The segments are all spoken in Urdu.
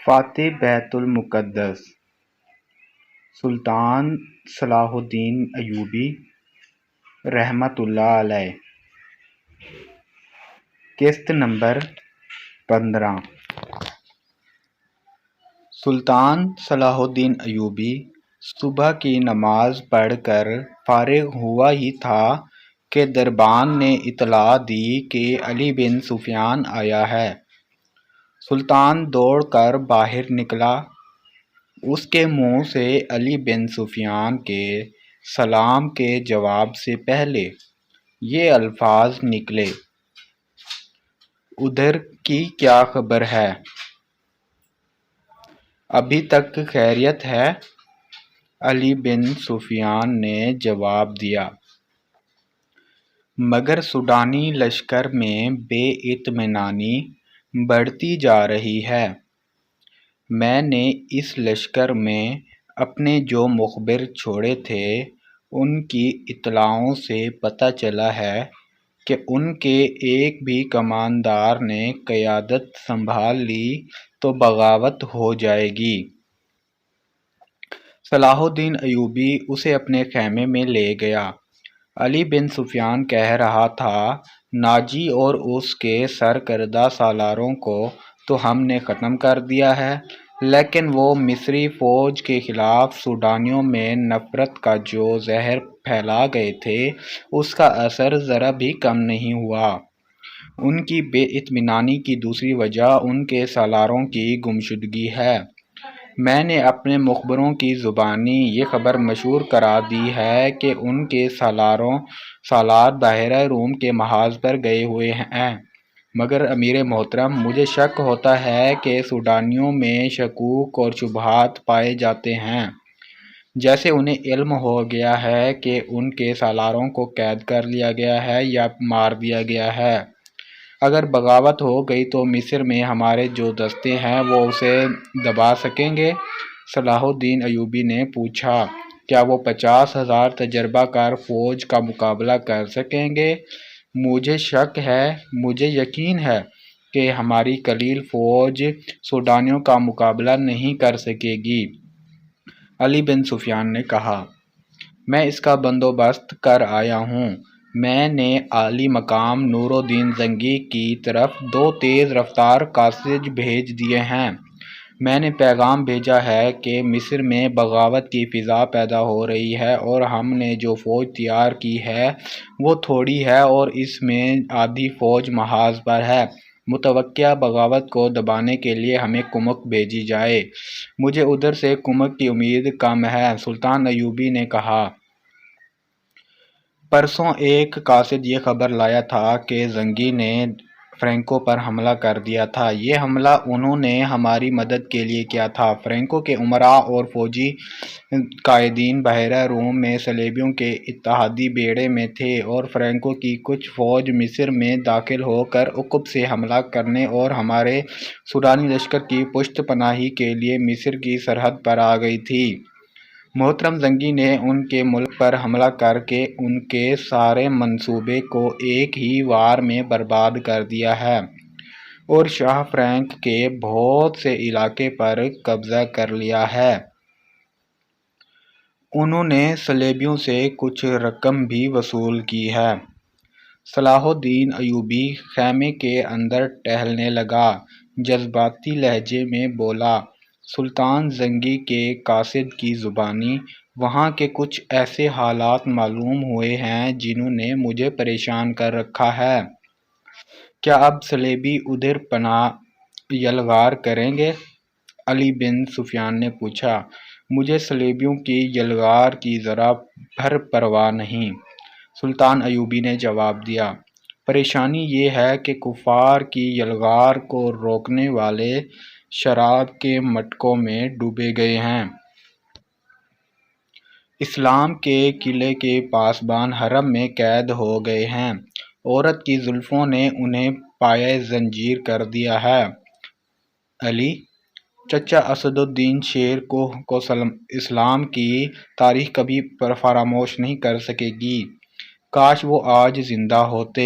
فاتح بیت المقدس سلطان صلاح الدین ایوبی رحمۃ اللہ علیہ۔ قسط نمبر 15۔ سلطان صلاح الدین ایوبی صبح کی نماز پڑھ کر فارغ ہوا ہی تھا کہ دربان نے اطلاع دی کہ علی بن سفیان آیا ہے۔ سلطان دوڑ کر باہر نکلا۔ اس کے منہ سے علی بن سفیان کے سلام کے جواب سے پہلے یہ الفاظ نکلے: ادھر کی کیا خبر ہے؟ ابھی تک خیریت ہے؟ علی بن سفیان نے جواب دیا، مگر سوڈانی لشکر میں بے اطمینانی بڑھتی جا رہی ہے۔ میں نے اس لشکر میں اپنے جو مخبر چھوڑے تھے ان کی اطلاعوں سے پتہ چلا ہے کہ ان کے ایک بھی کماندار نے قیادت سنبھال لی تو بغاوت ہو جائے گی۔ صلاح الدین ایوبی اسے اپنے خیمے میں لے گیا۔ علی بن سفیان کہہ رہا تھا، ناجی اور اس کے سرکردہ سالاروں کو تو ہم نے ختم کر دیا ہے، لیکن وہ مصری فوج کے خلاف سوڈانیوں میں نفرت کا جو زہر پھیلا گئے تھے اس کا اثر ذرا بھی کم نہیں ہوا۔ ان کی بے اطمینانی کی دوسری وجہ ان کے سالاروں کی گمشدگی ہے۔ میں نے اپنے مخبروں کی زبانی یہ خبر مشہور کرا دی ہے کہ ان کے سالار باحرہ روم کے محاذ پر گئے ہوئے ہیں، مگر امیر محترم مجھے شک ہوتا ہے کہ سوڈانیوں میں شکوک اور شبہات پائے جاتے ہیں، جیسے انہیں علم ہو گیا ہے کہ ان کے سالاروں کو قید کر لیا گیا ہے یا مار دیا گیا ہے۔ اگر بغاوت ہو گئی تو مصر میں ہمارے جو دستے ہیں وہ اسے دبا سکیں گے۔ صلاح الدین ایوبی نے پوچھا، کیا وہ 50,000 تجربہ کار فوج کا مقابلہ کر سکیں گے؟ مجھے شک ہے، مجھے یقین ہے کہ ہماری قلیل فوج سوڈانیوں کا مقابلہ نہیں کر سکے گی۔ علی بن سفیان نے کہا، میں اس کا بندوبست کر آیا ہوں۔ میں نے عالی مقام نور الدین زنگی کی طرف 2 تیز رفتار قاصد بھیج دیے ہیں۔ میں نے پیغام بھیجا ہے کہ مصر میں بغاوت کی فضا پیدا ہو رہی ہے اور ہم نے جو فوج تیار کی ہے وہ تھوڑی ہے اور اس میں آدھی فوج محاذ پر ہے۔ متوقع بغاوت کو دبانے کے لیے ہمیں کمک بھیجی جائے۔ مجھے ادھر سے کمک کی امید کم ہے۔ سلطان ایوبی نے کہا، پرسوں ایک قاصد یہ خبر لایا تھا کہ زنگی نے فرینکو پر حملہ کر دیا تھا۔ یہ حملہ انہوں نے ہماری مدد کے لیے کیا تھا۔ فرینکو کے امراء اور فوجی قائدین باحرہ روم میں صلیبیوں کے اتحادی بیڑے میں تھے اور فرینکو کی کچھ فوج مصر میں داخل ہو کر عقب سے حملہ کرنے اور ہمارے سوڈانی لشکر کی پشت پناہی کے لیے مصر کی سرحد پر آ گئی تھی۔ محترم زنگی نے ان کے ملک پر حملہ کر کے ان کے سارے منصوبے کو ایک ہی وار میں برباد کر دیا ہے اور شاہ فرینک کے بہت سے علاقے پر قبضہ کر لیا ہے۔ انہوں نے صلیبیوں سے کچھ رقم بھی وصول کی ہے۔ صلاح الدین ایوبی خیمے کے اندر ٹہلنے لگا، جذباتی لہجے میں بولا، سلطان زنگی کے قاصد کی زبانی وہاں کے کچھ ایسے حالات معلوم ہوئے ہیں جنہوں نے مجھے پریشان کر رکھا ہے۔ کیا اب صلیبی ادھر پناہ یلغار کریں گے؟ علی بن سفیان نے پوچھا، مجھے صلیبیوں کی یلغار کی ذرا بھر پرواہ نہیں۔ سلطان ایوبی نے جواب دیا، پریشانی یہ ہے کہ کفار کی یلغار کو روکنے والے شراب کے مٹکوں میں ڈوبے گئے ہیں۔ اسلام کے قلعے کے پاسبان حرم میں قید ہو گئے ہیں۔ عورت کی زلفوں نے انہیں پایۂ زنجیر کر دیا ہے۔ علی چچا اسد الدین شیر کو اسلام کی تاریخ کبھی فراموش نہیں کر سکے گی۔ کاش وہ آج زندہ ہوتے۔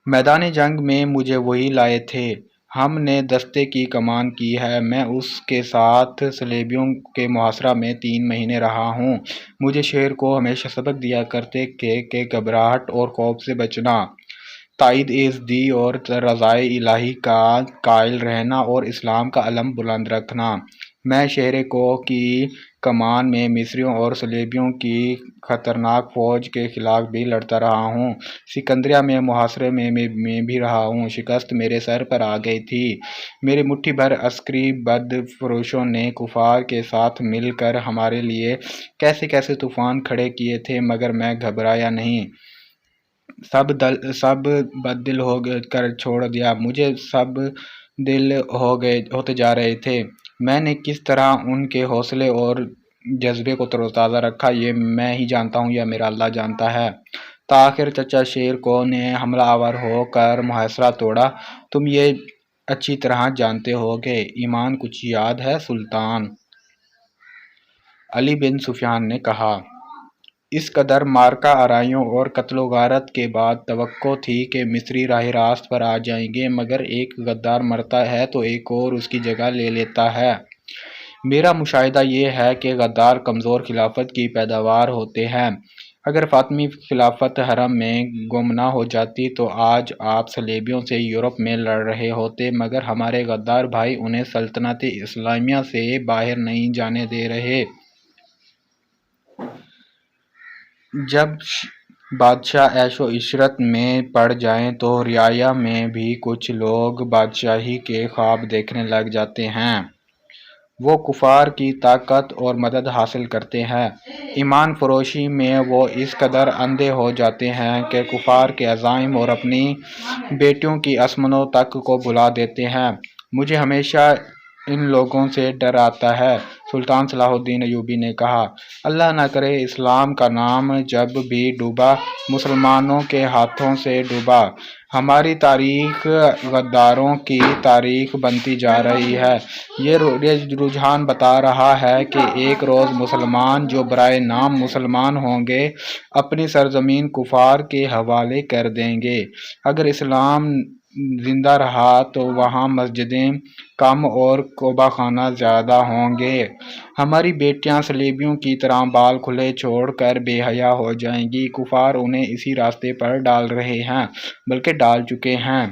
میدان جنگ میں مجھے وہی لائے تھے۔ ہم نے دستے کی کمان کی ہے۔ میں اس کے ساتھ صلیبیوں کے محاصرہ میں 3 مہینے رہا ہوں۔ مجھے شیر کو ہمیشہ سبق دیا کرتے کہ گھبراہٹ اور خوف سے بچنا، تائید عز دی اور رضائے الہی کا قائل رہنا اور اسلام کا علم بلند رکھنا۔ میں شیر کو کی کمان میں مصریوں اور صلیبیوں کی خطرناک فوج کے خلاف بھی لڑتا رہا ہوں۔ سکندریہ میں محاصرے میں بھی رہا ہوں۔ شکست میرے سر پر آ گئی تھی۔ میرے مٹھی بھر عسکری بد فروشوں نے کفار کے ساتھ مل کر ہمارے لیے کیسے کیسے طوفان کھڑے کیے تھے، مگر میں گھبرایا نہیں۔ سب بد دل ہو کر چھوڑ دیا، مجھے سب دل ہوتے جا رہے تھے۔ میں نے کس طرح ان کے حوصلے اور جذبے کو تر و تازہ رکھا، یہ میں ہی جانتا ہوں یا میرا اللہ جانتا ہے۔ تاخیر چچا شیر کو نے حملہ آور ہو کر محاصرہ توڑا، تم یہ اچھی طرح جانتے ہوگے۔ ایمان کچھ یاد ہے سلطان؟ علی بن سفیان نے کہا، اس قدر مارکہ آرائیوں اور قتل و غارت کے بعد توقع تھی کہ مصری راہ راست پر آ جائیں گے، مگر ایک غدار مرتا ہے تو ایک اور اس کی جگہ لے لیتا ہے۔ میرا مشاہدہ یہ ہے کہ غدار کمزور خلافت کی پیداوار ہوتے ہیں۔ اگر فاطمی خلافت حرم میں گم نہ ہو جاتی تو آج آپ صلیبیوں سے یورپ میں لڑ رہے ہوتے، مگر ہمارے غدار بھائی انہیں سلطنت اسلامیہ سے باہر نہیں جانے دے رہے۔ جب بادشاہ عیش و عشرت میں پڑ جائیں تو رعایا میں بھی کچھ لوگ بادشاہی کے خواب دیکھنے لگ جاتے ہیں۔ وہ کفار کی طاقت اور مدد حاصل کرتے ہیں۔ ایمان فروشی میں وہ اس قدر اندھے ہو جاتے ہیں کہ کفار کے عزائم اور اپنی بیٹیوں کی عصمتوں تک کو بھلا دیتے ہیں۔ مجھے ہمیشہ ان لوگوں سے ڈر آتا ہے۔ سلطان صلاح الدین ایوبی نے کہا، اللہ نہ کرے اسلام کا نام جب بھی ڈوبا مسلمانوں کے ہاتھوں سے ڈوبا۔ ہماری تاریخ غداروں کی تاریخ بنتی جا رہی ہے۔ یہ رجحان بتا رہا ہے کہ ایک روز مسلمان جو برائے نام مسلمان ہوں گے اپنی سرزمین کفار کے حوالے کر دیں گے۔ اگر اسلام زندہ رہا تو وہاں مسجدیں کم اور کعبہ خانہ زیادہ ہوں گے۔ ہماری بیٹیاں صلیبیوں کی طرح بال کھلے چھوڑ کر بے حیا ہو جائیں گی۔ کفار انہیں اسی راستے پر ڈال رہے ہیں، بلکہ ڈال چکے ہیں۔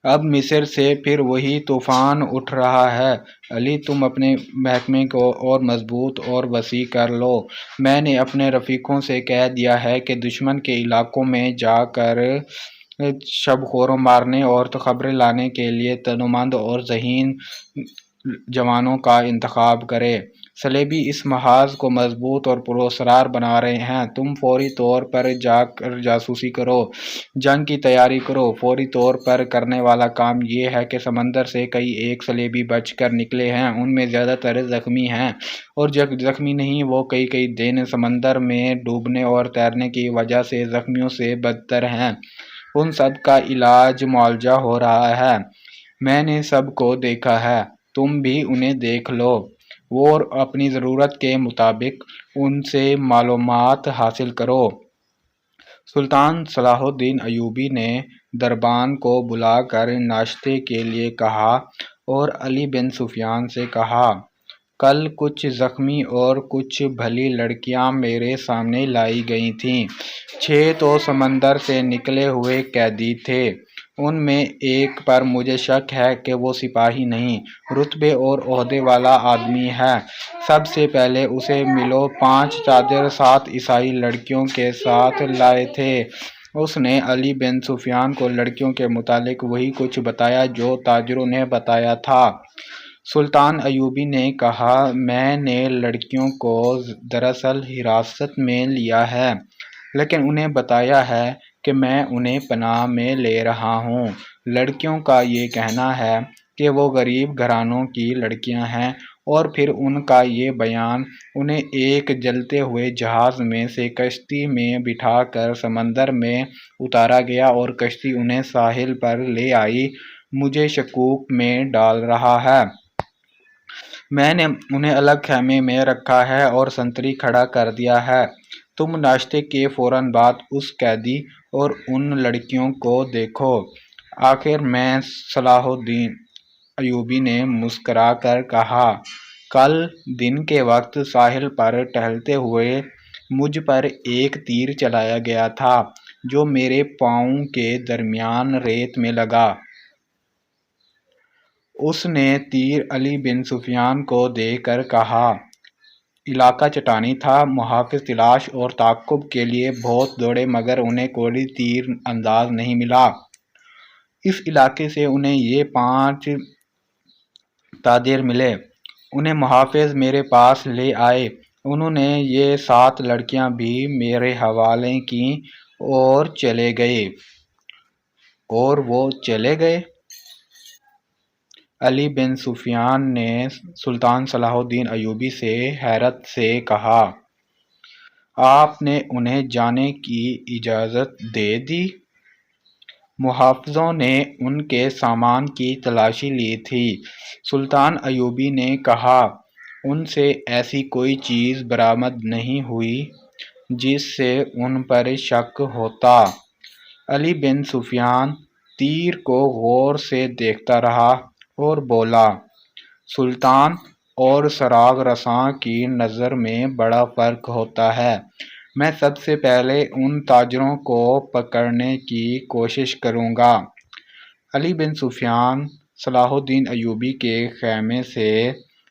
اب مصر سے پھر وہی طوفان اٹھ رہا ہے۔ علی، تم اپنے محکمے کو اور مضبوط اور وسیع کر لو۔ میں نے اپنے رفیقوں سے کہہ دیا ہے کہ دشمن کے علاقوں میں جا کر شب خوروں مارنے اور خبریں لانے کے لیے تنومند اور ذہین جوانوں کا انتخاب کرے۔ صلیبی اس محاذ کو مضبوط اور پراسرار بنا رہے ہیں۔ تم فوری طور پر جا کر جاسوسی کرو، جنگ کی تیاری کرو۔ فوری طور پر کرنے والا کام یہ ہے کہ سمندر سے کئی ایک صلیبی بچ کر نکلے ہیں، ان میں زیادہ تر زخمی ہیں، اور جو زخمی نہیں وہ کئی دن سمندر میں ڈوبنے اور تیرنے کی وجہ سے زخمیوں سے بدتر ہیں۔ ان سب کا علاج معالجہ ہو رہا ہے، میں نے سب کو دیکھا ہے، تم بھی انہیں دیکھ لو اور اپنی ضرورت کے مطابق ان سے معلومات حاصل کرو۔ سلطان صلاح الدین ایوبی نے دربان کو بلا کر ناشتے کے لیے کہا اور علی بن سفیان سے کہا، کل کچھ زخمی اور کچھ بھلی لڑکیاں میرے سامنے لائی گئی تھیں۔ 6 تو سمندر سے نکلے ہوئے قیدی تھے، ان میں ایک پر مجھے شک ہے کہ وہ سپاہی نہیں، رتبے اور عہدے والا آدمی ہے۔ سب سے پہلے اسے ملو۔ 5 تاجر 7 عیسائی لڑکیوں کے ساتھ لائے تھے۔ اس نے علی بن سفیان کو لڑکیوں کے متعلق وہی کچھ بتایا جو تاجروں نے بتایا تھا۔ سلطان ایوبی نے کہا، میں نے لڑکیوں کو دراصل حراست میں لیا ہے، لیکن انہیں بتایا ہے کہ میں انہیں پناہ میں لے رہا ہوں۔ لڑکیوں کا یہ کہنا ہے کہ وہ غریب گھرانوں کی لڑکیاں ہیں، اور پھر ان کا یہ بیان انہیں ایک جلتے ہوئے جہاز میں سے کشتی میں بٹھا کر سمندر میں اتارا گیا اور کشتی انہیں ساحل پر لے آئی، مجھے شکوک میں ڈال رہا ہے۔ میں نے انہیں الگ خیمے میں رکھا ہے اور سنتری کھڑا کر دیا ہے۔ تم ناشتے کے فوراً بعد اس قیدی اور ان لڑکیوں کو دیکھو۔ آخر میں صلاح الدین ایوبی نے مسکرا کر کہا، کل دن کے وقت ساحل پر ٹہلتے ہوئے مجھ پر ایک تیر چلایا گیا تھا جو میرے پاؤں کے درمیان ریت میں لگا۔ اس نے تیر علی بن سفیان کو دے کر کہا، علاقہ چٹانی تھا، محافظ تلاش اور تعاقب کے لیے بہت دوڑے مگر انہیں کوئی تیر انداز نہیں ملا۔ اس علاقے سے انہیں یہ 5 تاجر ملے، انہیں محافظ میرے پاس لے آئے، انہوں نے یہ 7 لڑکیاں بھی میرے حوالے کیں اور چلے گئے۔ اور وہ چلے گئے؟ علی بن سفیان نے سلطان صلاح الدین ایوبی سے حیرت سے کہا، آپ نے انہیں جانے کی اجازت دے دی؟ محافظوں نے ان کے سامان کی تلاشی لی تھی۔ سلطان ایوبی نے کہا، ان سے ایسی کوئی چیز برآمد نہیں ہوئی جس سے ان پر شک ہوتا۔ علی بن سفیان تیر کو غور سے دیکھتا رہا اور بولا، سلطان اور چراغ رساں کی نظر میں بڑا فرق ہوتا ہے، میں سب سے پہلے ان تاجروں کو پکڑنے کی کوشش کروں گا۔ علی بن سفیان صلاح الدین ایوبی کے خیمے سے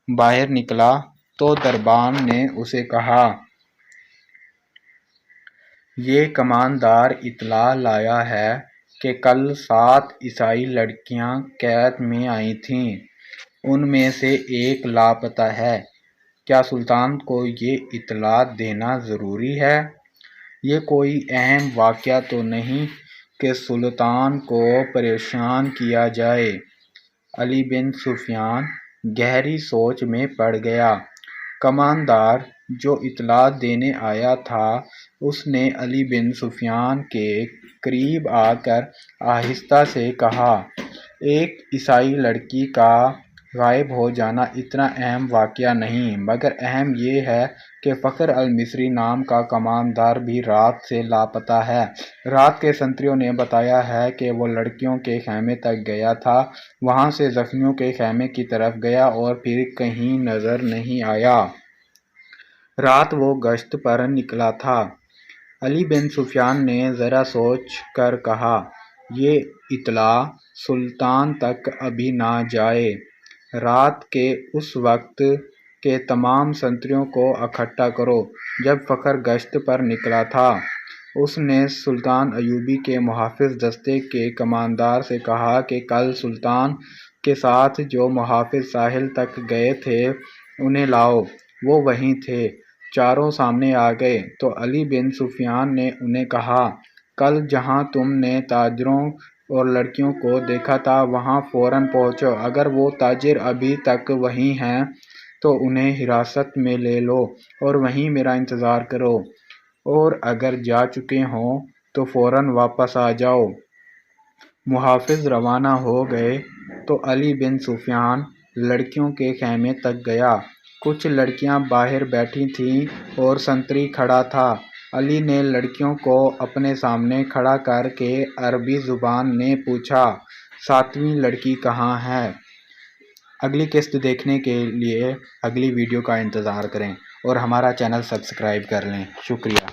باہر نکلا تو دربان نے اسے کہا، یہ کماندار اطلاع لایا ہے کہ کل 7 عیسائی لڑکیاں قید میں آئی تھیں، ان میں سے ایک لاپتہ ہے، کیا سلطان کو یہ اطلاع دینا ضروری ہے؟ یہ کوئی اہم واقعہ تو نہیں کہ سلطان کو پریشان کیا جائے؟ علی بن سفیان گہری سوچ میں پڑ گیا۔ کماندار جو اطلاع دینے آیا تھا اس نے علی بن سفیان کے قریب آ کر آہستہ سے کہا، ایک عیسائی لڑکی کا غائب ہو جانا اتنا اہم واقعہ نہیں، مگر اہم یہ ہے کہ فخر المصری نام کا کماندار بھی رات سے لاپتہ ہے۔ رات کے سنتریوں نے بتایا ہے کہ وہ لڑکیوں کے خیمے تک گیا تھا، وہاں سے زخمیوں کے خیمے کی طرف گیا اور پھر کہیں نظر نہیں آیا۔ رات وہ گشت پر نکلا تھا۔ علی بن سفیان نے ذرا سوچ کر کہا، یہ اطلاع سلطان تک ابھی نہ جائے، رات کے اس وقت کے تمام سنتریوں کو اکٹھا کرو۔ جب فخر گشت پر نکلا تھا اس نے سلطان ایوبی کے محافظ دستے کے کماندار سے کہا کہ کل سلطان کے ساتھ جو محافظ ساحل تک گئے تھے انہیں لاؤ۔ وہ وہیں تھے۔ چاروں سامنے آ گئے تو علی بن سفیان نے انہیں کہا، کل جہاں تم نے تاجروں اور لڑکیوں کو دیکھا تھا وہاں فوراً پہنچو، اگر وہ تاجر ابھی تک وہیں ہیں تو انہیں حراست میں لے لو اور وہیں میرا انتظار کرو، اور اگر جا چکے ہوں تو فوراً واپس آ جاؤ۔ محافظ روانہ ہو گئے تو علی بن سفیان لڑکیوں کے خیمے تک گیا۔ کچھ لڑکیاں باہر بیٹھی تھیں اور سنتری کھڑا تھا۔ علی نے لڑکیوں کو اپنے سامنے کھڑا کر کے عربی زبان میں پوچھا، 7ویں لڑکی کہاں ہے؟ اگلی قسط دیکھنے کے لیے اگلی ویڈیو کا انتظار کریں اور ہمارا چینل سبسکرائب کر لیں۔ شکریہ۔